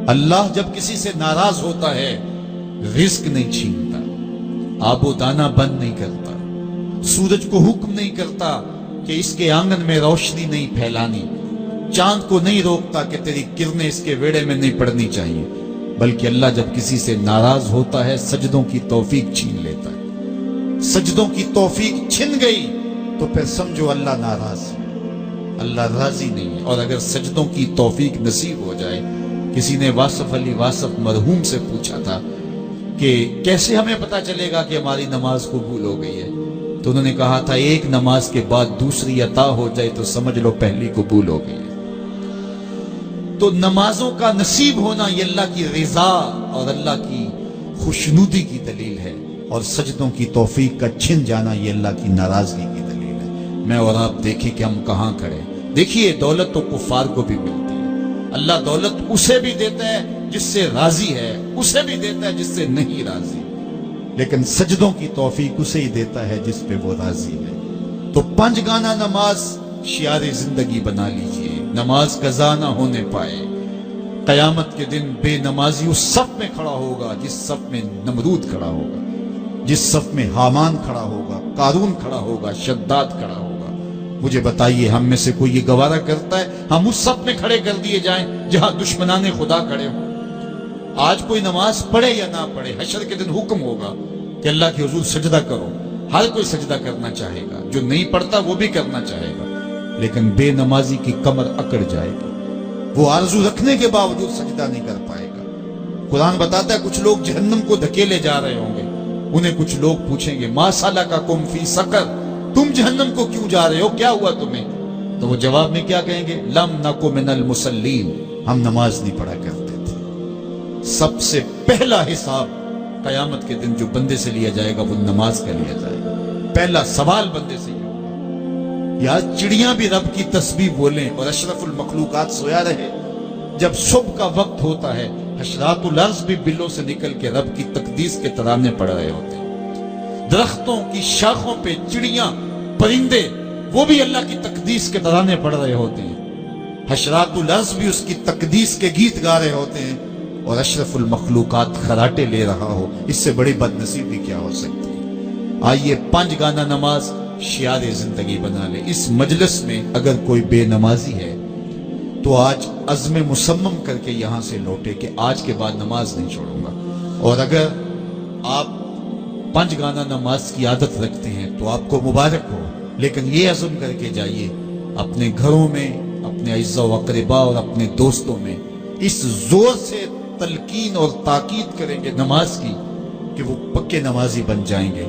اللہ جب کسی سے ناراض ہوتا ہے رزق نہیں چھینتا، آب و دانہ بند نہیں کرتا، سورج کو حکم نہیں کرتا کہ اس کے آنگن میں روشنی نہیں پھیلانی، چاند کو نہیں روکتا کہ تیری کرنیں اس کے ویڑے میں نہیں پڑنی چاہیے، بلکہ اللہ جب کسی سے ناراض ہوتا ہے سجدوں کی توفیق چھین لیتا ہے۔ سجدوں کی توفیق چھن گئی تو پھر سمجھو اللہ ناراض ہے، اللہ راضی نہیں ہے۔ اور اگر سجدوں کی توفیق نصیب ہو جائے، کسی نے واصف علی واصف مرحوم سے پوچھا تھا کہ کیسے ہمیں پتا چلے گا کہ ہماری نماز قبول ہو گئی ہے، تو انہوں نے کہا تھا ایک نماز کے بعد دوسری عطا ہو جائے تو سمجھ لو پہلی قبول ہو گئی ہے۔ تو نمازوں کا نصیب ہونا یہ اللہ کی رضا اور اللہ کی خوشنودی کی دلیل ہے، اور سجدوں کی توفیق کا چھن جانا یہ اللہ کی ناراضگی کی دلیل ہے۔ میں اور آپ دیکھیں کہ ہم کہاں کھڑے۔ دیکھیے دولت تو کفار کو بھی ملتی ہے، اللہ دولت اسے بھی دیتا ہے جس سے راضی ہے، اسے بھی دیتا ہے جس سے نہیں راضی، لیکن سجدوں کی توفیق اسے ہی دیتا ہے جس پہ وہ راضی ہے۔ تو 5 گانا نماز شعار زندگی بنا لیجئے، نماز قضا نہ ہونے پائے۔ قیامت کے دن بے نمازی اس صف میں کھڑا ہوگا جس صف میں نمرود کھڑا ہوگا، جس صف میں حامان کھڑا ہوگا، قارون کھڑا ہوگا، شداد کھڑا ہوگا۔ مجھے بتائیے ہم میں سے کوئی یہ گوارہ کرتا ہے ہم اس صف میں کھڑے کر دیے جائیں جہاں دشمنان خدا کھڑے ہوں؟ آج کوئی نماز پڑھے یا نہ پڑھے، حشر کے دن حکم ہوگا کہ اللہ کے حضور سجدہ کرو۔ ہر کوئی سجدہ کرنا چاہے گا، جو نہیں پڑھتا وہ بھی کرنا چاہے گا، لیکن بے نمازی کی کمر اکڑ جائے گی، وہ آرزو رکھنے کے باوجود سجدہ نہیں کر پائے گا۔ قرآن بتاتا ہے کچھ لوگ جہنم کو دھکیلے جا رہے ہوں گے، انہیں کچھ لوگ پوچھیں گے ما سلککم فی سقر، تم جہنم کو کیوں جا رہے ہو، کیا ہوا تمہیں؟ تو وہ جواب میں کیا کہیں گے؟ لم نک من المصلین، ہم نماز نہیں پڑھا کرتے تھے۔ سب سے پہلا حساب قیامت کے دن جو بندے سے لیا جائے گا وہ نماز کا لیا جائے گا۔ پہلا سوال بندے سے یہ ہوگا۔ یا چڑیاں بھی رب کی تسبیح بولیں اور اشرف المخلوقات سویا رہے، جب صبح کا وقت ہوتا ہے حشرات الارض بھی بلوں سے نکل کے رب کی تقدیس کے ترانے پڑھ رہے ہوتے ہیں۔ درختوں کی شاخوں پہ چڑیاں پرندے وہ بھی اللہ کی تقدیس کے ترانے پڑھ رہے ہوتے ہیں، حشرات الارض بھی اس کی تقدیس کے گیت گا رہے ہوتے ہیں، اور اشرف المخلوقات خراٹے لے رہا ہو۔ اس سے بڑی بد نصیبی کیا ہو سکتی ہے؟ آئیے 5 گانا نماز شعار زندگی بنا لے۔ اس مجلس میں اگر کوئی بے نمازی ہے تو آج عزم مصمم کر کے یہاں سے لوٹے کہ آج کے بعد نماز نہیں چھوڑوں گا۔ اور اگر آپ 5 گانا نماز کی عادت رکھتے ہیں تو آپ کو مبارک ہو، لیکن یہ عزم کر کے جائیے اپنے گھروں میں، اپنے اعزاء و اقرباء اور اپنے دوستوں میں اس زور سے تلقین اور تاکید کریں گے نماز کی کہ وہ پکے نمازی بن جائیں گے۔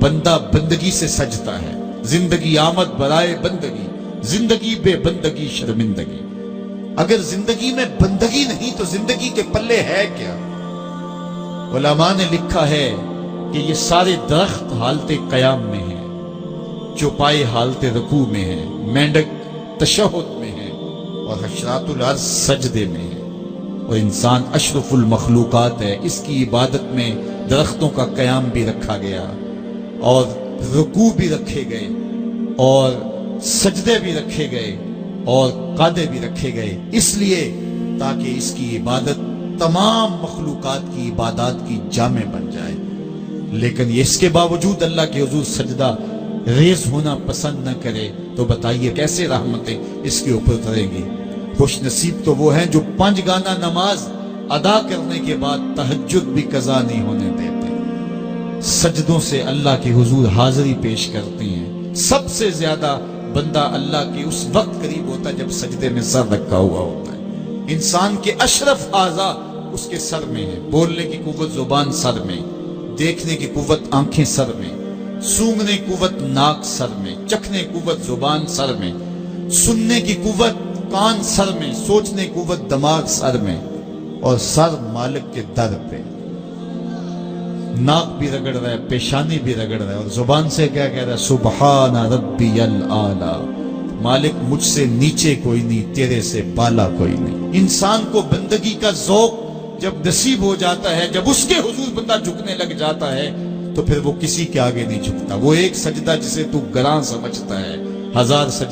بندہ بندگی سے سجتا ہے، زندگی آمد برائے بندگی، زندگی بے بندگی شرمندگی۔ اگر زندگی میں بندگی نہیں تو زندگی کے پلے ہے کیا؟ علماء نے لکھا ہے کہ یہ سارے درخت حالت قیام میں ہیں، چوپائے حالت رکوع میں ہیں، مینڈک تشہد میں ہے، اور حشرات الارض سجدے میں ہے، اور انسان اشرف المخلوقات ہے۔ اس کی عبادت میں درختوں کا قیام بھی رکھا گیا، اور رکوع بھی رکھے گئے، اور سجدے بھی رکھے گئے، اور قعدے بھی رکھے گئے، اس لیے تاکہ اس کی عبادت تمام مخلوقات کی عبادات کی جامع بن جائے۔ لیکن اس کے باوجود اللہ کے حضور سجدہ ریز ہونا پسند نہ کرے تو بتائیے کیسے رحمتیں اس کے اوپر اتریں گی؟ خوش نصیب تو وہ ہیں جو 5 گانا نماز ادا کرنے کے بعد تہجد بھی قضا نہیں ہونے دیتے، سجدوں سے اللہ کے حضور حاضری پیش کرتے ہیں۔ سب سے زیادہ بندہ اللہ کے اس وقت قریب ہوتا ہے جب سجدے میں سر رکھا ہوا ہوتا ہے۔ انسان کے اشرف اعضاء اس کے سر میں ہے، بولنے کی قوت زبان سر میں، دیکھنے کی قوت آنکھیں سر میں، سونگنے کی قوت ناک سر میں، چکھنے کی قوت زبان سر میں، سننے کی قوت کان سر میں، سوچنے کی قوت دماغ سر میں، اور سر مالک کے در پہ۔ ناک بھی رگڑ رہا ہے، پیشانی بھی رگڑ رہا ہے، اور زبان سے کیا کہہ رہا ہے؟ سبحان ربی الاعلی، مالک مجھ سے نیچے کوئی نہیں، تیرے سے بالا کوئی نہیں۔ انسان کو بندگی کا ذوق جب نصیب ہو جاتا ہے، جب اس کے حضور بندہ جھکنے لگ جاتا ہے تو پھر وہ کسی کے آگے نہیں جھکتا۔ وہ ایک سجدہ جسے تو گراں سمجھتا ہے، 1000 سجدہ